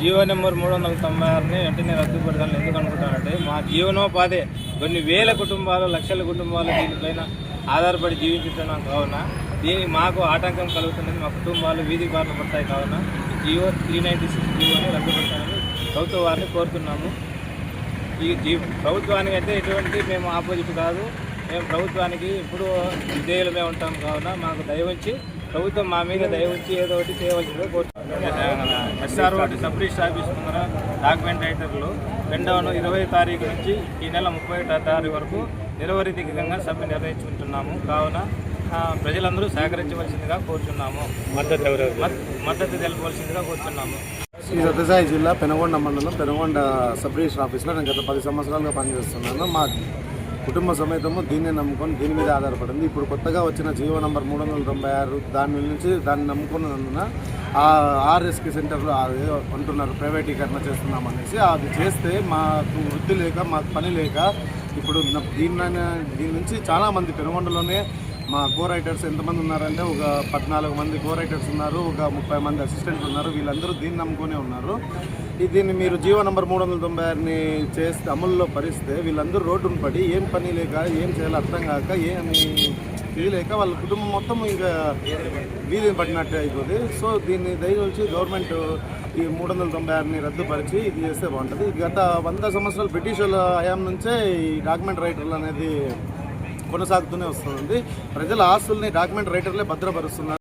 GO number 396ని వెంటనే రద్దు పెడతాను. ఎందుకు అనుకుంటానంటే మా జీవనోపాధి కొన్ని వేల కుటుంబాలు, లక్షల కుటుంబాలు దీనిపైన ఆధారపడి జీవించుతున్నాం కావున దీనికి మాకు ఆటంకం కలుగుతున్నది. మా కుటుంబాలు వీధి బారిన పడతాయి కావున జీవో 396 జీవోని రద్దు పెడతానని ప్రభుత్వ వారిని కోరుతున్నాము. ఈ ప్రభుత్వానికి అయితే ఎటువంటి మేము ఆపోజిట్ కాదు. మేము ప్రభుత్వానికి ఇప్పుడు విధేయులమే ఉంటాం కావున మాకు దయవచ్చి ప్రభుత్వం మా మీద దయవచ్చి ఏదో ఒకటి చేయవలసిందో కోరుతున్నాం. ఎస్ఆర్ఓ సబ్ రిజిస్టర్ ఆఫీస్ ముందర డాక్యుమెంట్ రైటర్లు 20వ తారీఖు నుంచి ఈ నెల 31వ తారీఖు వరకు నిరవధికంగా సమ్మె నిర్వహించుకుంటున్నాము. కావున ప్రజలందరూ సహకరించవలసిందిగా కోరుతున్నాము. మద్దతు తెలపవలసిందిగా కోరుతున్నాము. శ్రీ సత్యసాయి జిల్లా పెనుగొండ మండలం పెనుగొండ సబ్ రిజిస్టర్ ఆఫీస్లో నేను గత 10 సంవత్సరాలుగా పనిచేస్తున్నాను. మా కుటుంబ సమేతము దీన్ని నమ్ముకొని దీని మీద ఆధారపడింది. ఇప్పుడు కొత్తగా వచ్చిన జీవో నంబర్ 396 దాన్ని నమ్ముకున్నందున ఆర్ఎస్కే సెంటర్లో అంటున్నారు ప్రైవేటీకరణ చేస్తున్నామనేసి. అది చేస్తే మాకు వృత్తి లేక మాకు పని లేక ఇప్పుడు దీని నుంచి చాలామంది పెనుగొండలోనే మా కో రైటర్స్ ఎంతమంది ఉన్నారంటే ఒక 14 మంది కో రైటర్స్ ఉన్నారు, ఒక 30 మంది అసిస్టెంట్లు ఉన్నారు. వీళ్ళందరూ దీన్ని నమ్ముకునే ఉన్నారు. దీన్ని మీరు జీవో నంబర్ 396ని చేస్తే అమలులో పరిస్తే వీళ్ళందరూ రోడ్డును పడి ఏం పని లేక ఏం చేయాలో అర్థం కాక ఏమి ఇది లేక వాళ్ళ కుటుంబం మొత్తం ఇంకా వీధిని పడినట్టు అయిపోతుంది. సో దీన్ని దయచేసి గవర్నమెంట్ ఈ 396ని రద్దుపరిచి ఇది చేస్తే బాగుంటుంది. గత 100 సంవత్సరాలు బ్రిటిష్ వాళ్ళ హయాం నుంచే ఈ డాక్యుమెంట్ రైటర్లు అనేది కొనసాగుతూనే వస్తుంది. ప్రజల ఆస్తుల్ని డాక్యుమెంట్ రైటర్లే భద్రపరుస్తున్నారు.